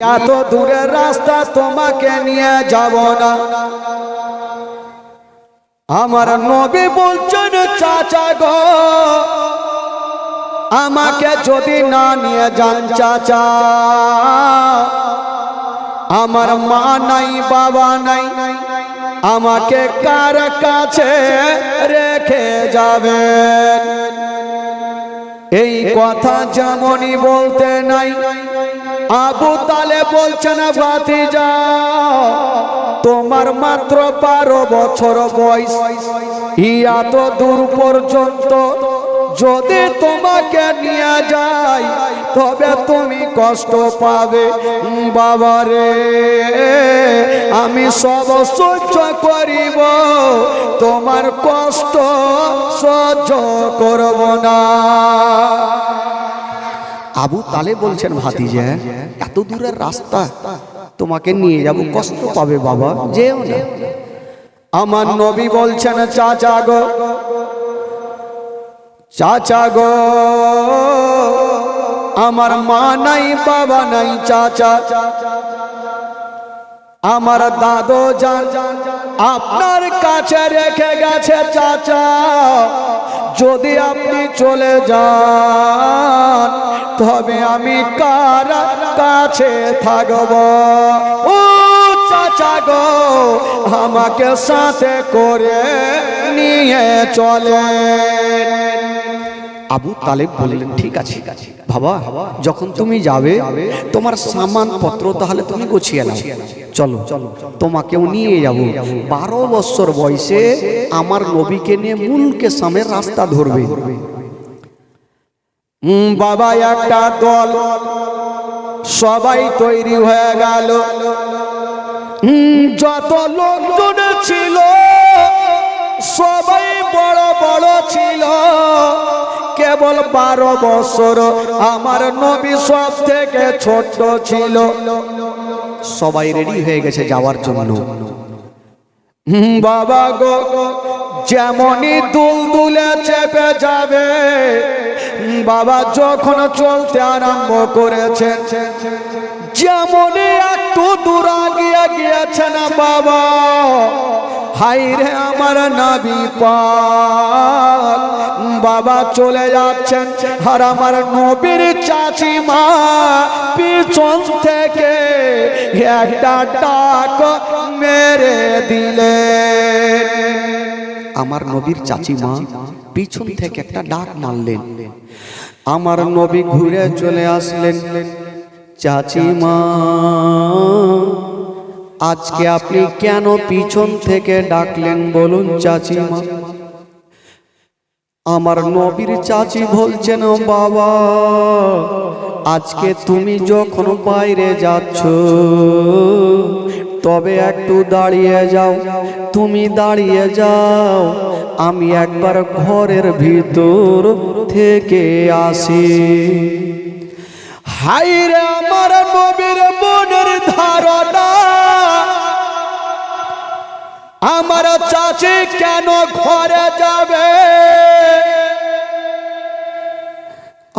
এত দূরের রাস্তা তোমাকে নিয়ে যাব না। আমার নবী বলছেন চাচা গো, আমাকে যদি না নিয়ে যান চাচা, আমার মা নাই বাবা নাই, আমাকে কার কাছে রেখে যাবেন? এই কথা যেমনই বলতে নাই, আবু তালেব বলছেন ভাতিজা, তোমার মাত্র 12 বছর বয়স, এত দূর পর্যন্ত যদি তোমাকে নিয়ে যাই তবে তুমি কষ্ট পাবে। বাবারে, আমি সব সহ্য করিব, তোমার কষ্ট সহ্য করব না। আবু তালেব বলছেন ভাতিজা, এত দূরের রাস্তা তোমাকে নিয়ে যাব, কষ্ট পাবে বাবা, যেও না। আমার নবী বলছেন চাচা গো, চাচা গো, আমার মা নাই বাবা নাই চাচা, আমার দাদু জান আপনার কাছে রেখে গেছে চাচা, যদি আপনি চলে যান তবে আমি কার কাছে থাকব? ও চাচা গো, আমাকে সাথে করে নিয়ে চলে। আবু তালেব বললেন ঠিক আছে বাবা, যখন তুমি যাবে তোমার সামান পত্র তাহলে তুমি গুছিয়ে নাও, চলো তোমাকেও নিয়ে যাব। 12 বছর বয়সে আমার নবীকে নিয়ে মুলকে সামের রাস্তা ধরবে। বাবা, একটা দল সবাই তৈরি হয়ে গেল, যত লোকজন ছিল সবাই বড় বড় ছিল, কেবল 12 বছর আমার নবী সব থেকে ছোট ছিল। সবাই রেডি হয়ে গেছে যাওয়ার জন্য। বাবা গো, যেমনই দুলদুলে চেপে যাবে, বাবা যখন চলতে আরম্ভ করেছেন, যেমনই একটু দূর আগিয়ে গিয়েছেন বাবা, হাই রে আমার নবী পাক, বাবা চলে যাচ্ছেন, আর আমার নবীর চাচি মা পিছন থেকে একটা ডাক মেরে দিলেন। আমার নবীর চাচি মা পিছন থেকে একটা ডাক মারলেন। আমার নবী ঘুরে চলে আসলেন। চাচি মা, আজকে আপনি কেন পিছন থেকে ডাকলেন বলুন চাচি মা? আমার নবীর চাচি বলছেন, বাবা আজকে তুমি যখন বাইরে যাচ্ছ তবে একটু দাঁড়িয়ে যাও, তুমি দাঁড়িয়ে যাও, আমি একবার ঘরের ভিতর থেকে আসি। হাই রে আমার নবীর মনের ধারণা, আমার চাচি কেন ঘরে যাবে?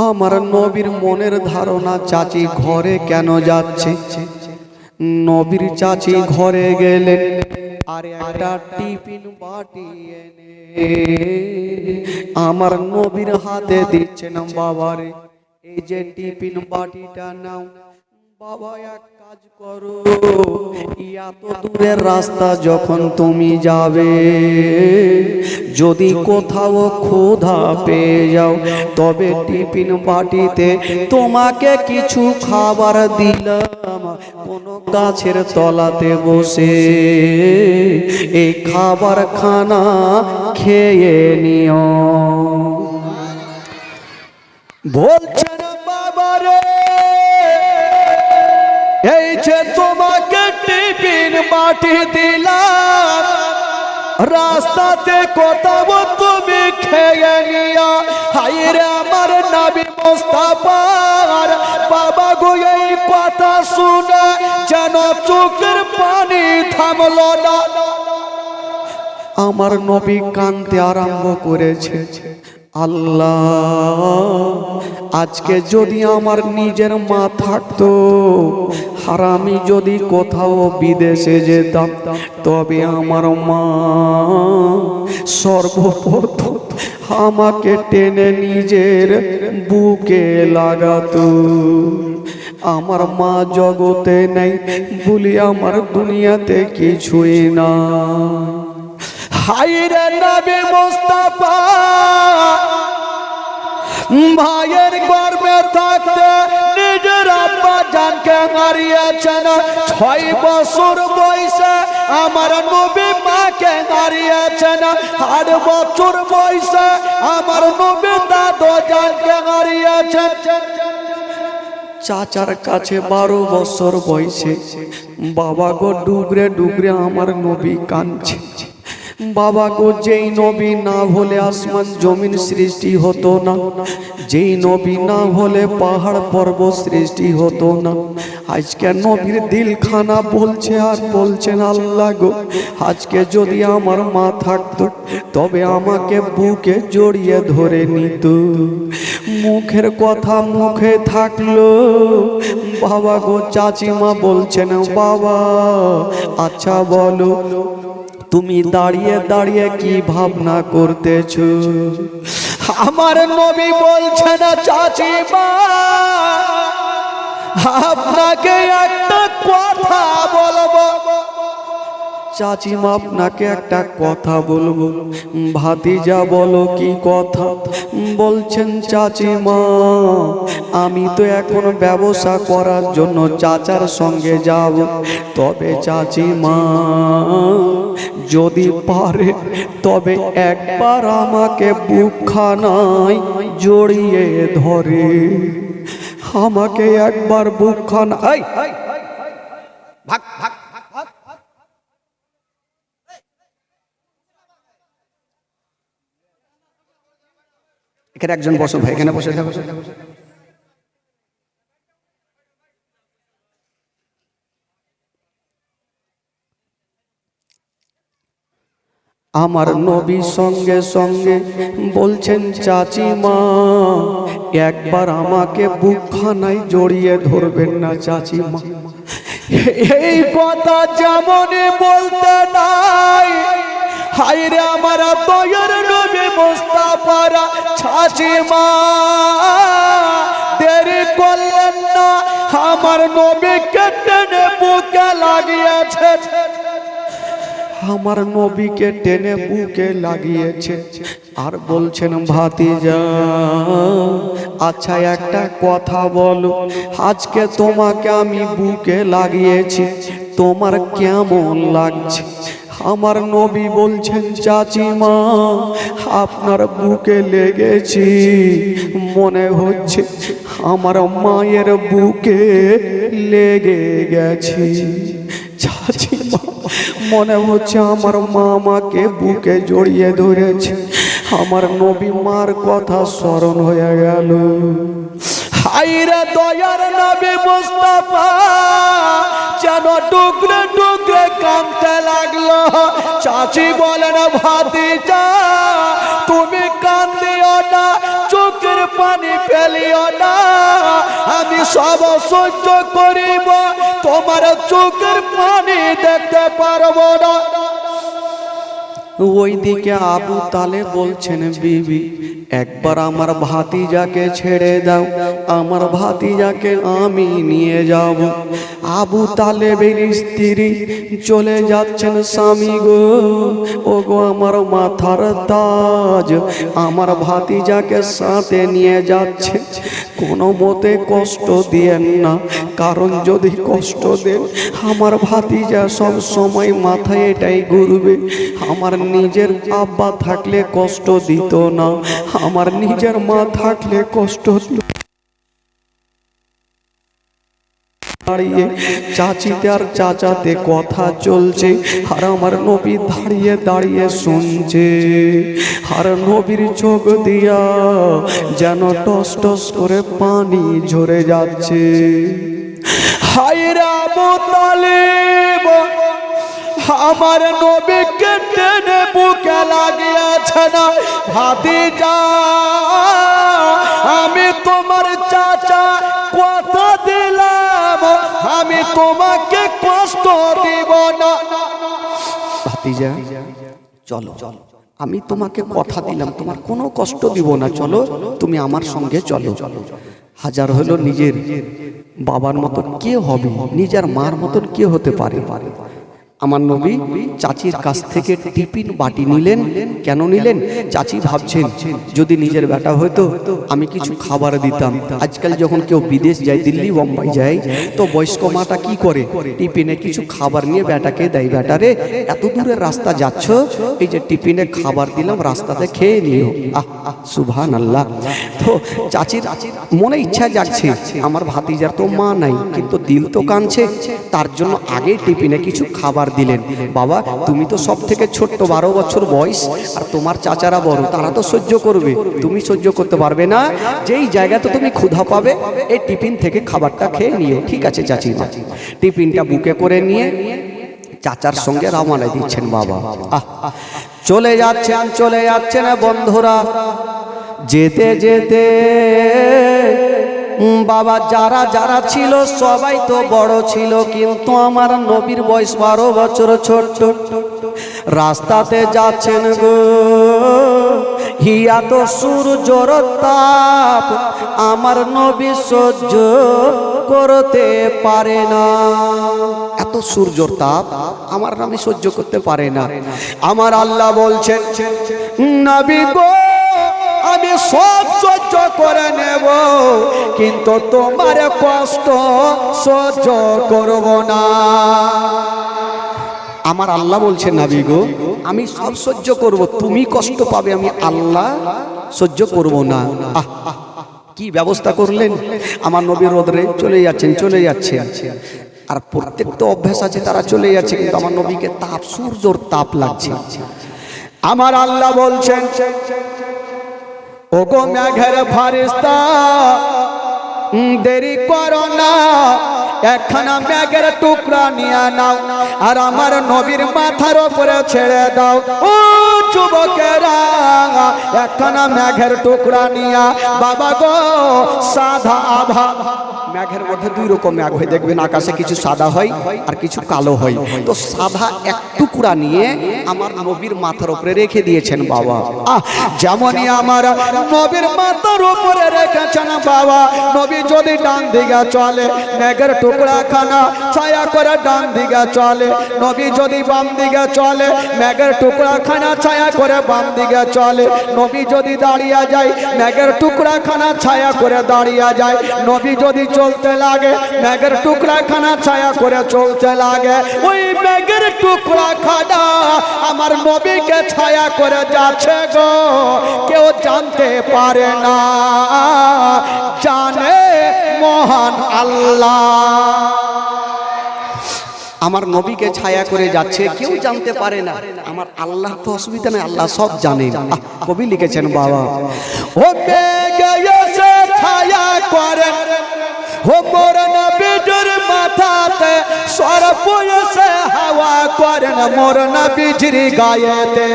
আমার নবীর মনের ধারণা, চাচি ঘরে কেন যাচ্ছে? নবীর চাচি ঘরে গেলেন, আর একটা টিফিন বাটি এনে আমার নবীর হাতে দিচ্ছেন। বাবারে, এই যে টিফিন বাটিটা নাও, বাবা এক কাজ করো, এত দূরের রাস্তা যখন তুমি যাবে, যদি কোথাও ক্ষুধা পেয়ে যাও তবে টিফিন বাটিতে তোমাকে কিছু খাবার দিলাম, কোন গাছের তলাতে বসে এই খাবার খানা খেয়ে নিও। বলছেন বাবারে, এই যে তোমাকে টিফিন বাটি দিলাম, রাস্তাতে কোথাও তুমি খেয়ে নিও। হাই রে আমার নবী মুস্তাফার বাবা গো, এই কথা শুনে যেন চোখের পানি থামলো না। আমার নবী কাঁদতে আরম্ভ করেছে। আল্লাহ, আজকে যদি আমার নিজের মা থাকতো, আর আমি যদি কোথাও বিদেশে যেতাম, তবে আমার মা সর্বপ্রথম আমাকে টেনে নিজের বুকে লাগাতো। আমার মা জগতে নেই বলি আমার দুনিয়াতে কিছুই না। হায়রে নবী মুস্তাফা, ভাইয়ের গর্ভে থাকতে নিজের আব্বা জানকে হারিয়েছেন। 6 বছর বয়সে আমার নবী মাকে হারিয়েছেন। 8 বছর বয়সে আমার নবী দাদু জানকে হারিয়েছেন। চাচার কাছে 12 বছর বয়সে বাবা গো ডুগরে ডুগরে আমার নবী কাঁদছে। বাবা গো, যেই নবী না হলে আসমান জমিন সৃষ্টি হতো না, যেই নবী না হলে পাহাড় পর্বত সৃষ্টি হতো না। আজকে নবীর দিলখানা বলছে আর বলছেন, আল্লাহ গো, আজকে যদি আমার মা থাকতো তবে আমাকে বুকে জড়িয়ে ধরে নিত। মুখের কথা মুখে থাকলো, বাবা গো চাচিমা বলছেন, বাবা আচ্ছা বলো তুমি দাঁড়িয়ে দাঁড়িয়ে কি ভাবনা করতেছো? আমার নবী বলছেন, চাচিমা আপনাকে একটা কথা বলবো। চাচিমা আপনাকে একটা কথা বলবো। ভাতিজা বলো কি কথা? বলছেন, চাচিমা আমি তো এখন ব্যবসা করার জন্য চাচার সঙ্গে যাব, তবে চাচিমা যদি পারে তবে একবার আমাকে বুকখানায় জড়িয়ে ধরে, আমাকে একবার বুকখানায় ভাগ ভাগ এখানে একজন বসো ভাই, এখানে বসে থাকো। আমার নবী সঙ্গে সঙ্গে বলছেন, চাচিমা একবার আমাকে বুকখানায় জড়িয়ে ধরবেন না চাচিমা? এই কথা যেমনই বলতে নাই, হায়রে আমার দয়ার নবী মুস্তাফারা চাচিমা দেরি করলেন না, আমার নবীকে টেনে বুকে লাগিয়েছে। আমার নবীকে টেনে বুকে লাগিয়েছে আর বলছেন, ভাতিজা আচ্ছা একটা কথা বলো, আজকে তোমাকে আমি বুকে লাগিয়েছি, তোমার কেমন লাগছে? আমার নবী বলছেন, চাচিমা আপনার বুকে লেগেছি, মনে হচ্ছে আমার মায়ের বুকে লেগে গেছি। চাচিমা মনে হচ্ছে আমার মা আমাকে বুকে জড়িয়ে ধরেছে। আমার নবী মার কথা স্মরণ হয়ে গেল। হায়রে দয়ার নবী মুস্তাফা যেন টুকরে টুকরে কাঁদতে লাগলো। চাচি বলেন, ভাতিজা তুমি কান্দিও না, চোখের পানি ফেলিও না, আমি সব সহ্য করিব, তোমার চোখের পানি দেখতে পারবো না। ওইদিকে আবু তালেব বলছেন, বিবি একবার আমার ভাতিজাকে ছেড়ে দাও, আমার ভাতিজাকে আমি নিয়ে যাব। আবু তালেবের স্ত্রী চলে যাচ্ছেন, স্বামী গো, ও গো আমার মাথার তাজ, আমার ভাতিজাকে সাথে নিয়ে যাচ্ছে, কোনো মতে কষ্ট দিয়েন না, কারণ যদি কষ্ট দেন আমার ভাতিজা সব সময় মাথায় এটাই ঘুরবে, আমার নিজের আব্বা থাকলে কষ্ট দিত না, আমার নিজের মা থাকলে কষ্ট দিত। দাঁড়িয়ে চাচিতে আর চাচাতে কথা চলছে, আর আমার নবী দাঁড়িয়ে দাঁড়িয়ে শুনছে, আর নবীর চোখ দিয়া যেন টস টস করে পানি ঝরে যাচ্ছে। হায়রে আবু তালেব, আমার নবীকে টেনে বুকে লাগিয়েছে না ভাতিজা, আমি তোমার চাচা কথা দিলাম আমি তোমাকে কষ্ট দিব না। ভাতিজা চলো, আমি তোমাকে কথা দিলাম তোমার কোনো কষ্ট দিব না, চলো তুমি আমার সঙ্গে চলো। হাজার হলো নিজের বাবার মতন কে হবে, নিজের মার মতন কে হতে পারে। আমার নবী চাচির কাছ থেকে টিফিন বাটি নিলেন। কেন নিলেন? চাচি ভাবছেন যদি নিজের বেটা হয়তো আমি কিছু খাবার দিতাম। আজকাল যখন কেউ বিদেশ যায়, দিল্লি বোম্বাই যায়, তো বয়স্ক মাটা কি করে, টিফিনে কিছু খাবার নিয়ে বেটাকে দেয়, বেটারে এত দূরের রাস্তা যাচ্ছ, এই যে টিফিনে খাবার দিলাম রাস্তাতে খেয়ে নিও। আহ সুবহানাল্লাহ। তো চাচির মনে ইচ্ছা জাগছে আমার ভাতিজার তো মা নাই, কিন্তু দিল তো কাঁদছে, তার জন্য আগে টিফিনে কিছু খাবার দিলেন। বাবা তুমি তো সব থেকে ছোট্ট, 12 বছর বয়স, আর তোমার চাচারা বড়, তারা তো সহ্য করবে, তুমি সহ্য করতে পারবে না। যেই জায়গাতে তুমি ক্ষুধা পাবে এই টিফিন থেকে খাবারটা খেয়ে নিও। ঠিক আছে চাচিমা। টিফিনটা বুকে করে নিয়ে চাচার সঙ্গে রওনা দিচ্ছেন বাবা। চলে যাচ্ছেন বন্ধুরা। যেতে যেতে বাবা যারা যারা ছিল সবাই তো বড় ছিল, কিন্তু আমার নবীর বয়স 12 বছর ছোট। রাস্তাতে যাচ্ছেন গো, হিয়া তো সূর্যর তাপ আমার নবী সহ্য করতে পারে না। এত সূর্যর তাপ আমার নবী সহ্য করতে পারে না। আমার আল্লাহ বলছেন নবী গো আমি সব সহ্য করে নেব, কিন্তু তোমার কষ্ট সহ্য করব না। আমার আল্লাহ বলছেন নবী গো আমি সব সহ্য করব, তুমি কষ্ট পাবে আমি আল্লাহ সহ্য করব না। কি ব্যবস্থা করলেন! আমার নবী রোদরে চলে যাচ্ছেন। আর প্রত্যেক তো অভ্যাস আছে, তারা চলে যাচ্ছে, কিন্তু আমার নবীকে তাপ, সূর্যর তাপ লাগছে। আমার আল্লাহ বলছেন ওগো মেঘের ফারিস্তা দেরি করো না, একখানা মেঘের টুকরা নিয়ে নাও আর আমার নবীর মাথার উপরে ছেড়ে দাও। ও যুবকেরা একখানা মেঘের টুকরা নিয়া বাবা গো সাদা আভা, মেঘের মধ্যে দুই রকম মেঘ হয়, দেখবেন আকাশে কিছু সাদা হয় আর কিছু কালো হয়, তো সাদা এক টুকরা নিয়ে আমার নবীর মাথার উপরে রেখে দিয়েছেন বাবা। যেমনই আমার নবীর মাথার উপরে রেখেছেন বাবা, নবী যদি ডান দিকে চলে মেঘের টুকরা খানা ছায়া করে ডান দিকে চলে, নবী যদি বাম দিকে চলে মেঘের টুকরা খানা ছায়া করে বাম দিকে চলে, নবী যদি দাঁড়িয়ে যায় মেঘের টুকরা খানা ছায়া করে দাঁড়িয়ে যায়, নবী যদি চলতে লাগে মেঘের টুকরা খানা ছায়া করে চলতে লাগে। ওই মেঘের টুকরা খানা আমার নবীকে ছায়া করে যাচ্ছে গো, কেউ জানতে পারে না, জানে মহান আল্লাহ। আমার নবীকে ছায়া করে যাচ্ছে, কেউ জানতে পারে না, আমার আল্লাহ তো অসুবিধা নেই, আল্লাহ সব জানেন। কবি লিখেছেন বাবা ও মেঘে এসে ছায়া করেন ও মোর নবীর মাথাতে, সর্প এসে হাওয়া করেন মোর নবীর গায়েতে।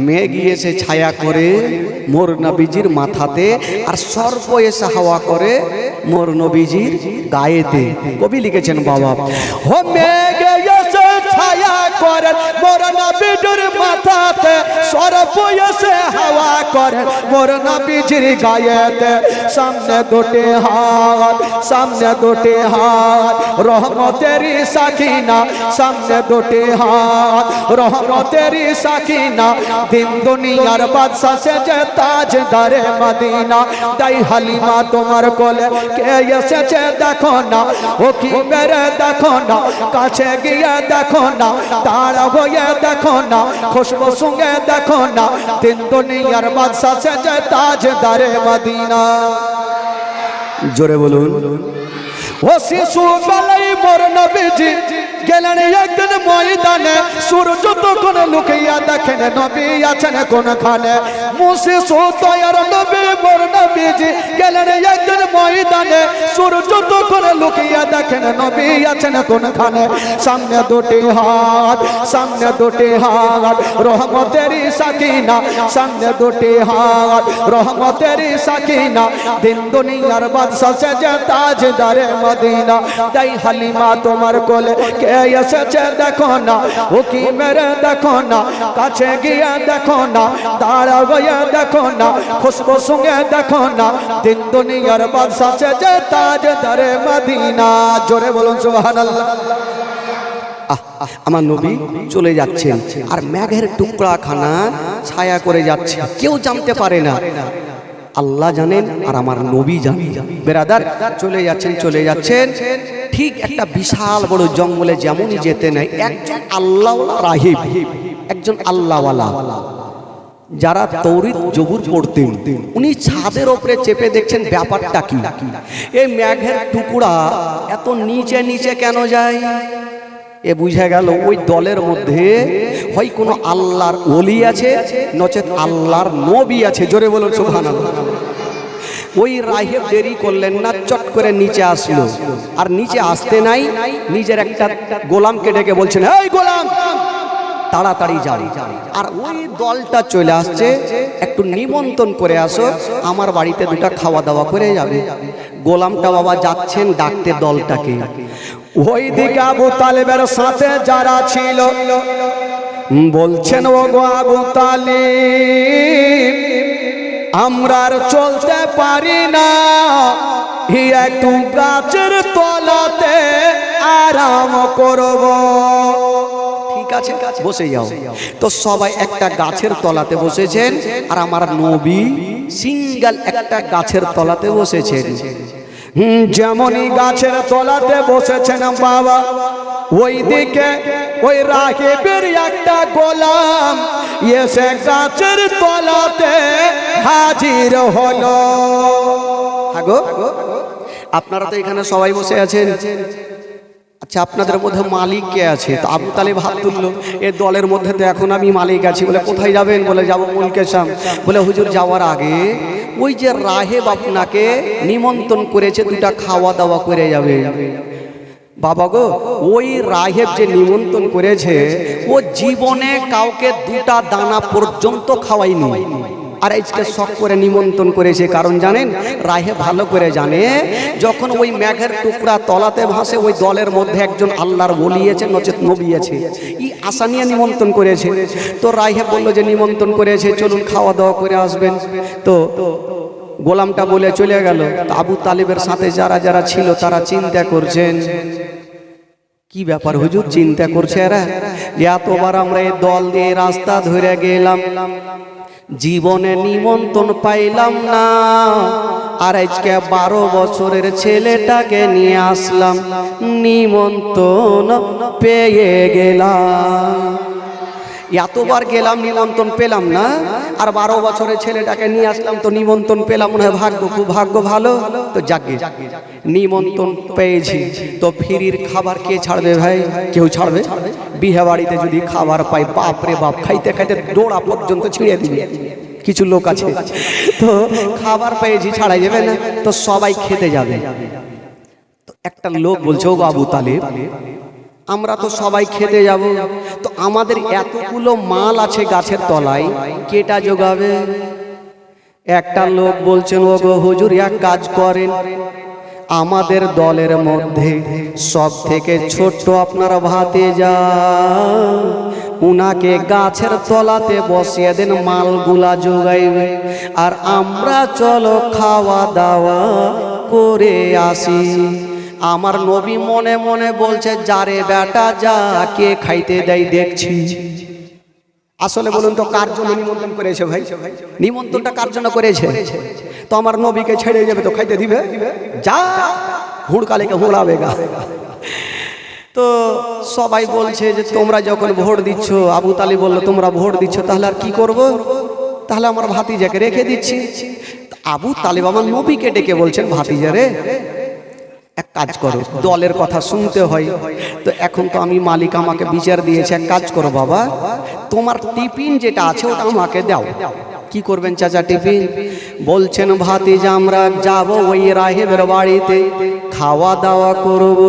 মেঘ এসে ছায়া করে মোর নবীজির মাথাতে, আর সর্প এসে হাওয়া করে মোর নবীজির গায়েতে। কবি লিখেছেন বাবা ও মেঘ এসে ছায়া করেন মোর নবীজির মাথাতে, সর্প এসে হাওয়া করে মোর নবীজির গায়েতে। সামনে দুটি হাত রহমতেরি সাকিনা, সামনে দুটি হাত রহমতেরি সাকিনা, দিন দুনিয়ার বাদশা সেজে তাজদারে মদিনা। তাই হালিমা তোমার কোলে কে এসেছে দেখো না, ও কি মেরে দেখো না, কাছে গিয়ে দেখো না, তারা হয়ে দেখো না, খুশবু সঙ্গে দেখো না, দিন দুনিয়ার বাদশা সেজে তাজদারে মদিনা। জোরে বলুন ও শিশু বেলায় মোর নবীজি গেলেন একদিন ময়দানে, সূর্য তখন লুকিয়া দেখেন নবী আছেন কোনখানে। মুসিস দয়ার নবী মোর নবীজি গেলেন একদিন ময়দানে, সূর্য তখন লুকিয়া দেখেন নবী আছেন কোনখানে। সামনে দুটি হাত, সামনে দুটি হাত রহমতেরই সাকিনা, সামনে দুটি হাত রহমতেরই সাকিনা। দিন দুনিয়ার বাদশা সেজে তাজদারে মদিনা। তাই হালিমা তোমার কোলে কে এসেছে দেখো না, ও কি মেরে দেখো না, কাছে গিয়ে দেখো না, দাঁড়া গিয়ে দেখো না, খুশবু সঙ্গে দেখো না। দিন দুনিয়ার বাদশা সেজে তাজদারে মদিনা। জোরে বলুন সুবহানাল্লাহ। আমার নবী চলে যাচ্ছেন আর মেঘের টুকরা খানা ছায়া করে যাচ্ছে, কেউ জানতে পারে না, আল্লাহ জানেন আর আমার নবী জানেন। বেরাদার চলে যাচ্ছেন, চলে যাচ্ছেন, ঠিক একটা বিশাল বড় জঙ্গলে যেমনই যেতে নাই, একজন আল্লাহওয়ালা রাহিব, একজন আল্লাহওয়ালা যারা তৌরিত জবুর পড়তেন, উনি ছাদের ওপরে চেপে দেখছেন ব্যাপারটা কি, এই মেঘের টুকরা এত নিচে নিচে কেন যায়। এ বুঝা গেল ওই দলের মধ্যে হয় কোনো আল্লাহর ওলি আছে, নচেত আল্লাহর নবী আছে। জোরে বলুন সুবহানাল্লাহ। ওই রাহিব দেরি করলেন না, চট করে নিচে আসলো, আর নিচে আসতে নাই নিজের একটা গোলামকে ডেকে বলছেন, এই গোলাম তাড়াতাড়ি যাও, আর ওই দলটা চলে আসছে, একটু নিমন্ত্রণ করে আসো, আমার বাড়িতে দুটা খাওয়া দাওয়া করে যাবে। গোলামটা বাবা যাচ্ছেন ডাকতে দলটাকে। ওই দিকে আবু তালেবের সাথে যারা ছিল বলছেন, ও গো আবু তালিব, আমরা আর চলতে পারি না, একটু গাছের তলাতে আরাম করব। ঠিক আছে বসে যাও। তো সবাই একটা গাছের তলাতে বসেছেন, আর আমার নবী সিঙ্গেল একটা গাছের তলাতে বসেছেন। যেমনই গাছের তলাতে বসেছেন বাবা, ওই দিকে ওই রাহিবের একটা গোলাম এসে গাছের তলাতে হাজির হলো। হাগো আপনারা তো এখানে সবাই বসে আছেন, আচ্ছা আপনাদের মধ্যে মালিক কে আছে? তো আবু তালেব হাত তুললো, এ দলের মধ্যে তো এখন আমি মালিক আছি। বলে কোথায় যাবেন? বলে যাবো মুলকের শাম। বলে হুজুর যাওয়ার আগে ওই যে রাহেব আপনাকে নিমন্ত্রণ করেছে, দুটা খাওয়া দাওয়া করে যাবে। বাবা গো, ওই রাহেব যে নিমন্ত্রণ করেছে ও জীবনে কাউকে দুটা দানা পর্যন্ত খাওয়ায়নি, আর আজকে শখ করে নিমন্ত্রণ করেছে। কারণ জানেন, রাহে ভালো করে জানে যখন ওই মেঘের টুকরা তলাতে ভাসে, ওই দলের মধ্যে একজন আল্লাহর ওলি আছে, নচেত নবী আছে, এই আশা নিয়ে নিমন্ত্রণ করেছে। তো রাহে বললো যে নিমন্ত্রণ করেছে, চলুন খাওয়া দাওয়া করে আসবেন। তো গোলামটা বলে চলে গেল। তো আবু তালিবের সাথে যারা যারা ছিল তারা চিন্তা করছেন, কি ব্যাপার হুজুর? চিন্তা করছে এরা, এতবার আমরা এই দল দিয়ে রাস্তা ধরে গেলাম, জীবনে নিমন্ত্রণ পাইলাম না, আর আজকে 12 বছরের ছেলেটাকে নিয়ে আসলাম, নিমন্ত্রণ পেয়ে গেলাম। এতবার গেলাম নিমন্ত্রণ পেলাম না, আর 12 বছরের ছেলেটাকে নিয়ে আসলাম, তো নিমন্ত্রণ পেলাম, মনে হয় ভাগ্য, খুব ভাগ্য ভালো। তো যাকে নিমন্ত্রণ পেয়েছি, তো ফিরির খাবার কে ছাড়বে ভাই? কেউ ছাড়বে? বিয়ে বাড়িতে যদি খাবার পাই, বাপ রে বাপ, খাইতে খাইতে ডোড়া পর্যন্ত ছিঁড়ে দিবে কিছু লোক আছে। তো খাবার পেয়েছি, ছাড়াই যাবে না, তো সবাই খেতে যাবে। তো একটা লোক বলছে, ও আবু তালেব, আমরা তো সবাই খেতে যাব, তো আমাদের এতগুলো মাল আছে গাছের তলায়, কেটা জোগাবে? একটা লোক বলছেন, ও গো হুজুর, এক কাজ করেন, আমাদের দলের মধ্যে সব থেকে ছোট্ট আপনারা ভাতিজা, উনাকে গাছের তলাতে বসিয়ে দেন, মালগুলা জোগাইবে, আর আমরা চলো খাওয়া দাওয়া করে আসি। আমার নবী মনে মনে বলছে, যারে বেটা যা, কে খাইতে দেয় দেখছি। আসলে বলুন তো, কার জন্য নিমন্ত্রণ করেছে ভাই? নিমন্ত্রণটা কার জন্য করেছে? তো আমার নবীকে ছেড়ে যাবে তো খাইতে দিবে? যা হুড়কালেকে হুড়াবে গা। তো সবাই বলছে যে তোমরা যখন ভোট দিচ্ছ, আবু তালিব বললো তোমরা ভোট দিচ্ছ, তাহলে আর কি করব? তাহলে আমার ভাতিজাকে রেখে দিচ্ছি। আবু তালিব আমার নবীকে ডেকে বলছেন, ভাতিজা রে, এক কাজ করো, দলের কথা শুনতে হয় তো এখন তো আমি মালিক আমাকে বিচার দিয়েছে, এক কাজ করো বাবা, তোমার টিফিন যেটা আছে ওটা আমাকে দাও। কি করবেন চাচা টিফিন? বলছেন ভাতিজা আমরা যাব ওই রাহেবের বাড়িতে, খাওয়া দাওয়া করব,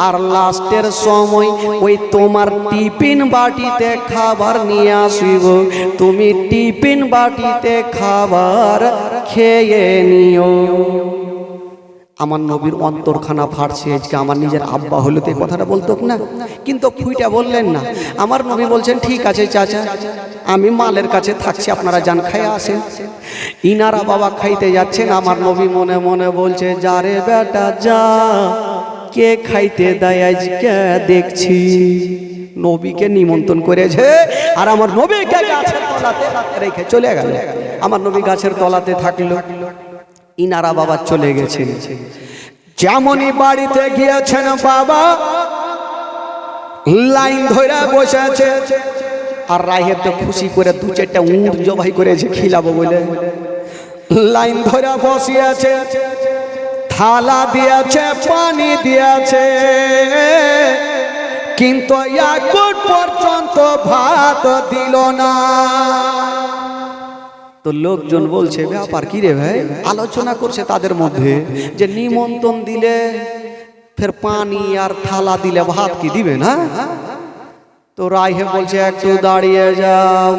আর লাস্টের সময় ওই তোমার টিফিন বাটিতে খাবার নিয়ে আসিব, তুমি টিফিন বাটিতে খাবার খেয়ে নিও। আমার নবীর অন্তরখানা ফাটছে, আজকে আমার নিজের আব্বা হলে তো এই কথাটা বলতো না, কিন্তু ফুইটা বললেন না। আমার নবী বলছেন ঠিক আছে চাচা, আমি মালের কাছে থাকছি, আপনারা যান খাইয়া আসেন। ইনারা বাবা খাইতে যাচ্ছেন, আমার নবী মনে মনে বলছে যা রে বেটা যা, কে খাইতে দেয় আজকে দেখছি। নবীকে নিমন্ত্রণ করেছে আর আমার নবীকে গাছের তলাতে রেখে চলে গেল। আমার নবী গাছের তলাতে থাকলো, ইনারা বাবা চলে গেছেন। যেমনই বাড়িতে গিয়েছেন বাবা লাইন ধরে বসে আছে, আর রাহেব তো খুশি করে দু চারটা উট জবাই করেছে খিলাবো বলে, লাইন ধরে বসে আছে, থালা দিয়েছে, পানি দিয়েছে, কিন্তু এখন পর্যন্ত ভাত দিল না। তো লোকজন বলছে ব্যাপার কি রে ভাই, আলোচনা করছে তাদের মধ্যে যে নিমন্ত্রণ দিলে ফের পানি আর থালা দিলে ভাত কি দিবে না? তো রাহেব বলছে একটু দাঁড়িয়ে যাও,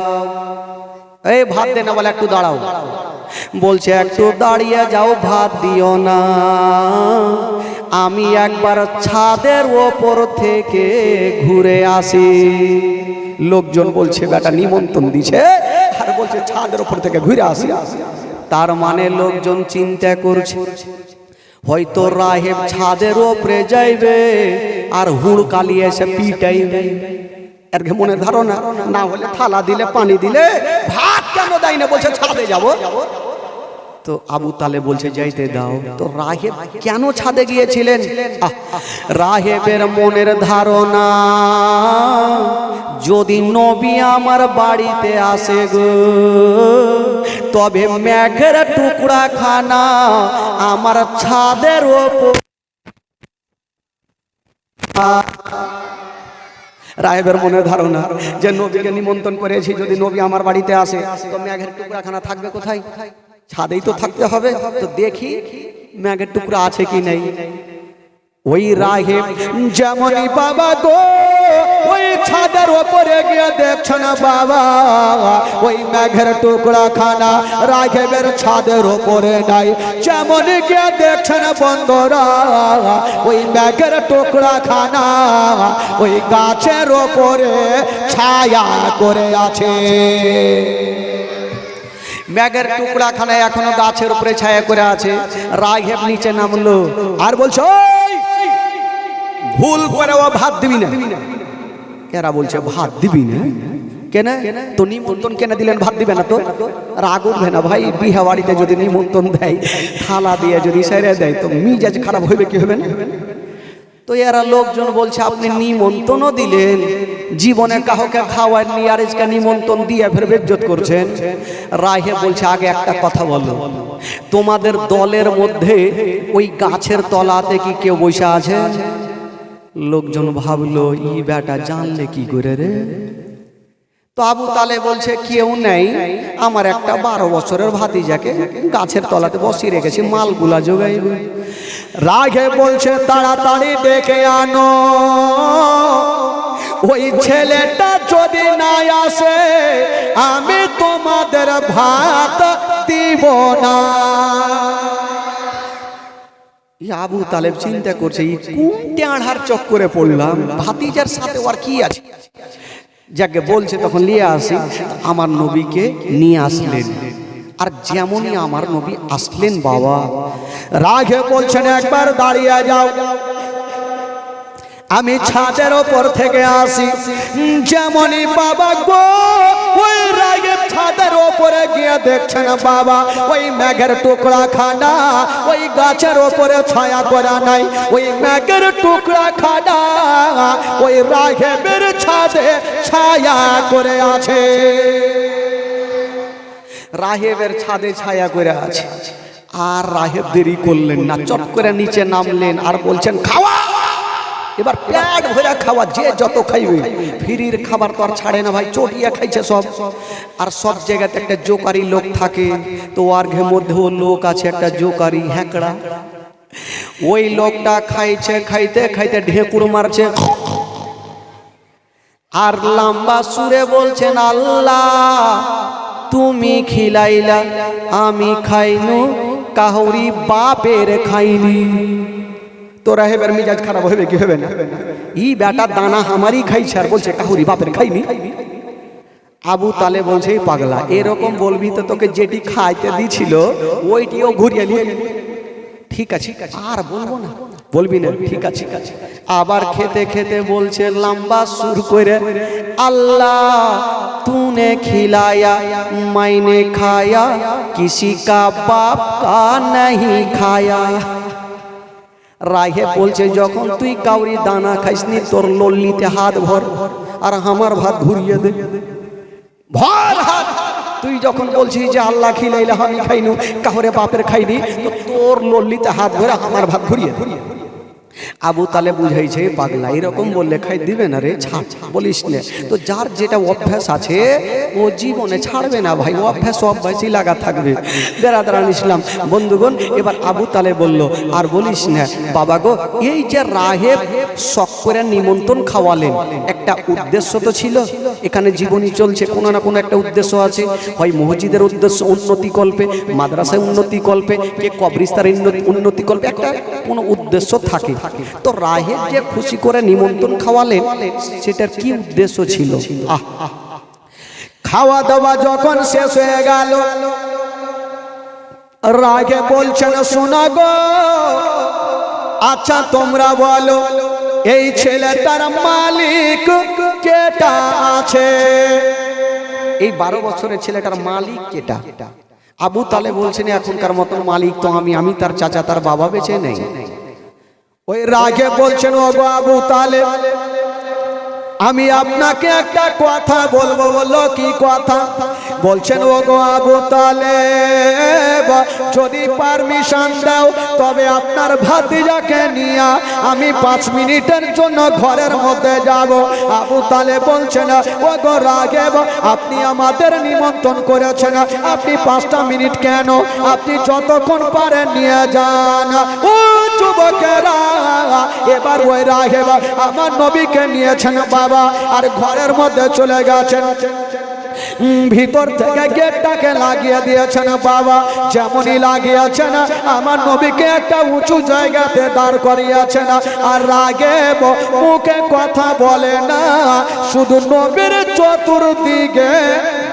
এই ভাত দে না বলে একটু দাঁড়াও। বলছে একটু দাঁড়িয়ে যাও, ভাত দিও না, আমি একবার ছাদের ওপর থেকে ঘুরে আসি। লোকজন বলছে বেটা নিমন্ত্রণ দিছে আর বলছে ছাদের ওপর থেকে ঘুরে আসি। তার মানে লোকজন চিন্তা করছে হয়তো রাহেব ছাদের ওপরে যাইবে আর হুড়কালি এসে পিটাইবে, এর মনের ধারণা। না হলে থালা দিলে পানি দিলে ভাত কেন দেয় না, বলছে ছাদে যাব। তো আবু তালেব বলছে যাইতে দাও। তো রাহেব কেন ছাদে গিয়েছিলেন? রাহেবের মনের ধারণা যদি নবী আমার বাড়িতে আসে গো, তবে মেঘের টুকরা খানা আমার ছাদের ওপর। রাহেবের মনের ধারণা যে নবীকে নিমন্ত্রণ করেছি, যদি নবী আমার বাড়িতে আসে তো মেঘের টুকরা খানা থাকবে কোথায়? ছাদেই তো থাকতে হবে। তো দেখি মেঘের টুকরা আছে কি নেই। ওই রাহেব যেমনই বাবা গো ওই ছাদের ওপরে গিয়ে দেখছেন বাবা ওই মেঘের টুকরা খানা রাহেবের ছাদের ওপরে নাই। যেমনই গিয়ে দেখছেন বন্ধুরা ওই মেঘের টুকরা খানা ওই গাছের ওপরে ছায়া করে আছে। মেঘের টুকরা খানা এখনো গাছের উপরে ছায়া করে আছে। রাহেব নিচে নামলো আর বলছে ভুল করে ও ভাত দিবি না। কেরা বলছে ভাত দিবি না কেন? তো নিমন্ত্রণ কেন দিলেন, ভাত দিবে না তো? রাগ উঠবে না ভাই? বিয়ে বাড়িতে যদি নিমন্ত্রণ দেয় থালা দিয়ে যদি সেরে দেয় তো মিজাজ খারাপ হইবে কি হবে না? তো এরা লোকজন বলছে আপনি নিমন্ত্রণও দিলেন, জীবনে কাউকে খাওয়াননি, আর আজকে নিমন্ত্রণ দিয়ে ফের বেজ্জত করছেন। রাহেব বলছে আগে একটা কথা বলো, তোমাদের দলের মধ্যে ওই গাছের তলাতে কি কেউ বসে আছে? লোকজন ভাবলো ই বেটা জানলে কি করে রে। তো আবু তালেব বলছে কেউ নেই, আমার একটা 12 বছরের ভাতিজাকে গাছের তলাতে বসিয়ে রেখেছি, মালগুলা জোগাইবে। রাহেব বলছে তাড়াতাড়ি ডেকে আনো, ওই ছেলেটা যদি না আসে আমি তোমাদের ভাত দিব না। আবু তালেব চিন্তা করছে কোন টেঁড়ার চক্করে পড়লাম, ভাতিজার সাথে আর কি আছে। যাকে বলছে তখন নিয়ে আসি। আমার নবীকে নিয়ে আসলেন, আর যেমনই আমার নবী আসলেন বাবা রাগে বলছেন একবার দাঁড়িয়ে যাও, আমি ছাদের ওপর থেকে আসি। যেমনই বাবা গো ওই রাগে ছাদের ওপরে গিয়ে দেখছেন বাবা ওই মেঘের টুকরা খানা ওই গাছের ওপরে ছায়া করা নাই, ওই মেঘের টুকরা খানা ওই রাঘবের ছাদে ছায়া করে আছে। রাহেবের ছাদে ছায়া করে আছে। আর রাহেব দেরি করলেন না, চট করে নিচে নামলেন আর বলছেন খাওয়া। এবার পেট ভরে খাওয়া, যে যত খাইবে। ফ্রির খাবার তো আর ছাড়ে না ভাই, চটিয়া খাইছে সব। আর সব জায়গাতে একটা জোকারি লোক থাকে, তো ওয়ার্ঘের মধ্যেও লোক আছে একটা জোকারি হ্যাকড়া। ওই লোকটা খাইছে, খাইতে খাইতে ঢেকুর মারছে আর লম্বা সুরে বলছেন আল্লাহ তুমি খিলাইলা, আমি খাইনু, কাহরি বাপের খাইনি। তো রাহেবের মিজাজ খারাপ হবে কি হবে না? ই বেটা দানা আমারই খাইছে আর বলছে কাহরি বাপের খাইনি। আবু তালে বলছে পাগলা, এরকম বলবি তো তোকে যেটি খাইতে দিছিল ওইটিও ঘুরিয়ে নিয়ে। ঠিক আছে আর বলবো না, বলবি না, ঠিক আছে। আবার খেতে খেতে বলছে লম্বা সুর করে আল্লাহ तूने खिलाया मैंने खाया किसी का बाप का नहीं खाया। রাহে বলছে যখন তুই কাউরি দানা খাইসনি তোর লল্লিতে হাত ভর আর আমার ভাত ঘুরিয়ে দে, ভর হাত। তুই যখন বলছিস যে আল্লাহ খিলাইলা আমি খাইনু, কাহরে বাপের খাইনি, তো তোর লল্লিতে হাত ভরে আমার ভাত ঘুরিয়ে। আবু তালে বুঝাইছে পাগলা এরকম বললে খাই দিবে না রে, ছাড়, বলিস না। তো যার যেটা অভ্যাস আছে ও জীবনে ছাড়বে না ভাই, অভ্যাস অভ্যাসই লাগা থাকবে। বেরাদারান ইসলাম বন্ধুগণ, এবার আবু তালে বলল আর বলিস না বাবা গো, এই যে রাহেব শখ করে নিমন্ত্রণ খাওয়ালেন, একটা উদ্দেশ্য তো ছিল। এখানে জীবনী চলছে, কোনো না কোনো একটা উদ্দেশ্য আছে। হয় মসজিদের উদ্দেশ্য উন্নতি কল্পে, মাদ্রাসায় উন্নতি কল্পে, কে কবরস্থানের উন্নতি কল্পে, একটা কোনো উদ্দেশ্য থাকে। তো রাহেব যে খুশি করে নিমন্ত্রণ খাওয়ালেন সেটার কি উদ্দেশ্য ছিল? খাওয়া দাওয়া যখন শেষ হয়ে গেল রাগে বলছেন শোনা গো, আচ্ছা তোমরা বলো এই ছেলেটার মালিক কেটা আছে? এই 12 বছরের ছেলেটার মালিক কেটা? আবু তালে বলছেন এখনকার মতন মালিক তো আমি তার চাচা তার বাবা বেঁচে নেই। ওই রাগে বলছেন ও আবু তালে আমি আপনাকে একটা কথা বলবো। বললো কি কথা? বলছেন ও গো আবু তালে যদি পারমিশন দাও তবে আপনার ভাতিজাকে নিয়ে আমি 5 মিনিটের জন্য ঘরের মধ্যে যাব। আবু তালে বলছেন ও গো রাগেব আপনি আমাদের নিমন্ত্রণ করেছেন, আপনি 5টা মিনিট কেন, আপনি যতক্ষণ পারেন নিয়ে যান। ও যুবকেরা, এবার ওই রাগেব আমার নবীকে নিয়েছেন বাবা আর ঘরের মধ্যে চলে গেছেন। ভিতর থেকে গেটটাকে লাগিয়ে দিয়েছেন বাবা। যেমনই লাগিয়েছেন আমার নবীকে একটা উঁচু জায়গাতে দাঁড় করিয়েছেন আর রাগেব মুখে কথা বলে না, শুধু নবীর চতুর্দিকে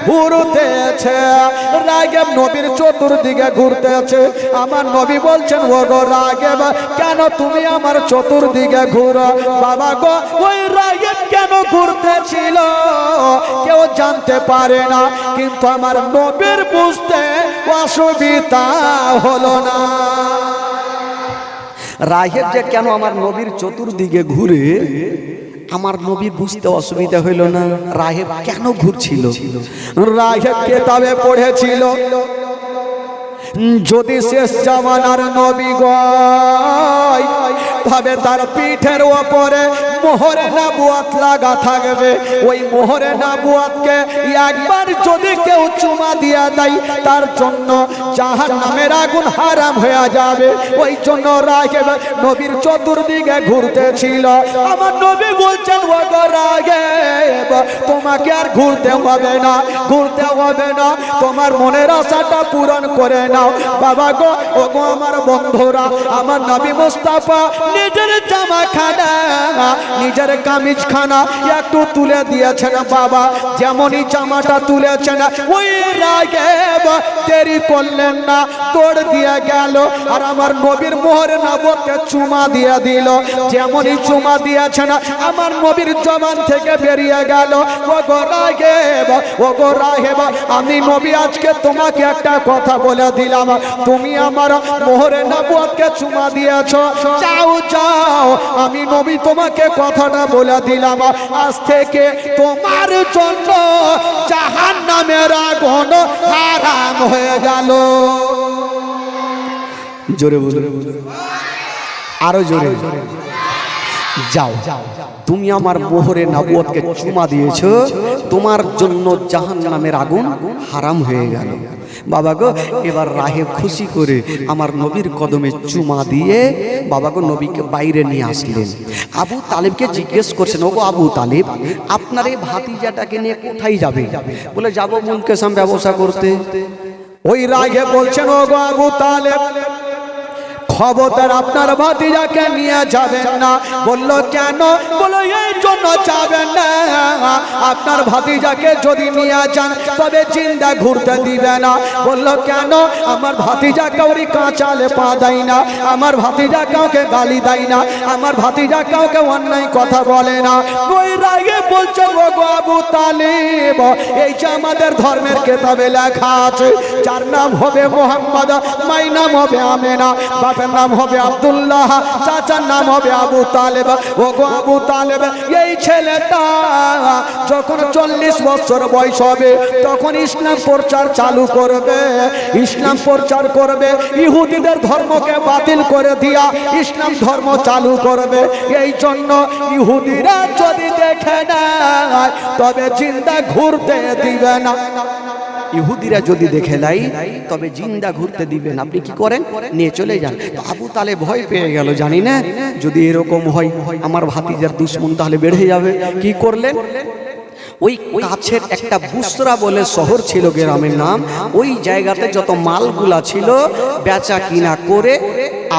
ঘুরতেছে। রাগেব নবীর চতুর্দিকে ঘুরতেছে। আমার নবী বলছেন ও গো রাগেব কেন তুমি আমার চতুর্দিকে ঘুরো? বাবা গো ওই রাগেব কেন ঘুরতেছিল কেউ জানতে পারে না, কিন্তু আমার নবীর বুঝতে অসুবিধা হলো না। রাহেব যে কেন আমার নবীর চতুর্দিকে ঘুরে আমার নবী বুঝতে অসুবিধা হইল না। রাহেব কেন ঘুরছিল? রাহেব কেতাবে পড়েছিল যদি শেষ জামানার নবী গয় তবে তার পিঠের ওপরে মোহরে নবুয়ত লাগা থাকবে। ওই মোহরে নবুয়তকে একবার যদি কেউ চুমা দিয়া দেয় তার জন্য জাহান্নামের আগুন হারাম হয়ে যাবে। ওই জন্য রাগেব নবীর চতুর্দিকে ঘুরতেছিল। আমার নবী বলছেন ও গো রাগেব তোমাকে আর ঘুরতে হবে না, ঘুরতে হবে না, তোমার মনের আশাটা পূরণ করে নাও। বাবা গো ও গো আমার বন্ধুরা, আমার নবী মুস্তাফা নিজের জামা খানা নিজের কামিজ খানা একটু তুলে দিয়েছেন বাবা। যেমনই জামাটা তুলেছেন ওই রাগেব দেরি করলেন না, দৌড় দিয়ে গেল আর আমার নবীর মোহরে নবুয়তকে চুমা দিয়ে দিল। যেমনই চুমা দিয়েছেন আমার নবীর জবান থেকে বেরিয়ে গেল ও গো রাগেব, ও গো রাগেব আমি নবী আজকে তোমাকে একটা কথা বলে দিলাম, তুমি আমার মোহরে নবুয়তকে চুমা দিয়েছো, যাও যাও আমি নবী তোমাকে কথাটা বলে দিলাম, আজ থেকে তোমার জন্য জাহান্নামের আগুন হারাম হয়ে গেল। জোরে বলুন, আরো জোরে। যাও, তুমি আমার মোহরে নবুয়তকে চুমা দিয়েছো, তোমার জন্য জাহান্নামের আগুন হারাম হয়ে গেল। বাবা গো, এবার রাহেব খুশি করে আমার নবীর কদমে চুমা দিয়ে বাবা গো নবীকে বাইরে নিয়ে আসলেন। আবু তালেবকে জিজ্ঞেস করছেন, ওগো আবু তালেব, আপনার এই ভাতিজাটাকে নিয়ে কোথায় যাবে? বলে যাবো মুলকেসাম ব্যবসা করতে। ওই রাহেব বলছেন, ওগো আবু তালেব, খবরদার আপনার ভাতিজাকে নিয়ে যাবেন না। বলল কেন? বলো এই জন্য যাবেন না, আপনার ভাতিজাকে যদি নিয়ে যান তবে জিন্দা ঘুরতে দিবে না। বলল কেন? আমার ভাতিজা কাউরি কাঁচালে পা দেয় না, আমার ভাতিজা কাউকে গালি দেয় না, আমার ভাতিজা কাউকে অন্যায় কথা বলে না। ওই রাগে বলছে, ওগো আবু তালেব, এই যে আমাদের ধর্মের কেতাবে লেখা আছে, যার নাম হবে মোহাম্মদ, মাই নাম হবে আমেনা, বাপের নাম হবে আব্দুল্লাহ, চাচার নাম হবে আবু তালেব। ওগো আবু তালেব, এই ছেলেটা যখন 40 বছর বয়স হবে তখন ইসলাম প্রচার চালু করবে, ইসলাম প্রচার করবে, ইহুদিদের ধর্মকে বাতিল করে দিয়া ইসলাম ধর্ম চালু করবে। এই জন্য ইহুদিরা যদি দেখে নেয় তবে জিন্দা ঘুরতে দিবে না। ইহুদিরা যদি দেখে নেয় তবে জিন্দা ঘুরতে দিবেন। আপনি কি করেন? নিয়ে চলে যান। তো আবু তালেব ভয় পেয়ে গেল, জানি না যদি এরকম হয় আমার ভাতিজার দুশ্মন তাহলে বেড়ে যাবে। কি করলেন? ওই কাছের একটা বুসরা বলে শহর ছিল, গ্রামের নাম, ওই জায়গাতে যত মালগুলা ছিল বেচা কিনা করে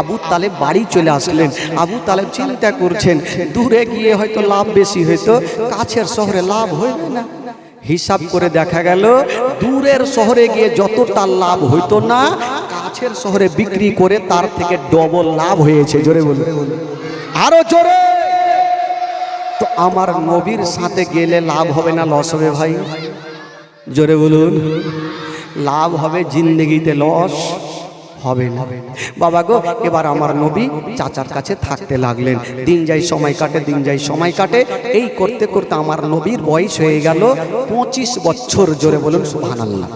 আবু তালেব বাড়ি চলে আসলেন। আবু তালেব চিন্তা করছেন, দূরে গিয়ে হয়তো লাভ বেশি হইতো, কাছের শহরে লাভ হইবে না। হিসাব করে দেখা গেল দূরের শহরে গিয়ে যতটা লাভ হইতো না, কাছের শহরে বিক্রি করে তার থেকে ডবল লাভ হয়েছে। জোরে বলুন, আরো জোরে। তো আমার নবীর সাথে গেলে লাভ হবে না লস হবে ভাই? জোরে বলুন। লাভ হবে, জিন্দেগিতে লস হবে না। বাবা গো, এবার আমার নবী চাচার কাছে থাকতে লাগলেন। দিন যাই সময় কাটে, দিন যাই সময় কাটে। এই করতে করতে আমার নবীর বয়স হয়ে গেল 25 বছর। জোরে বলুন সুবহানাল্লাহ।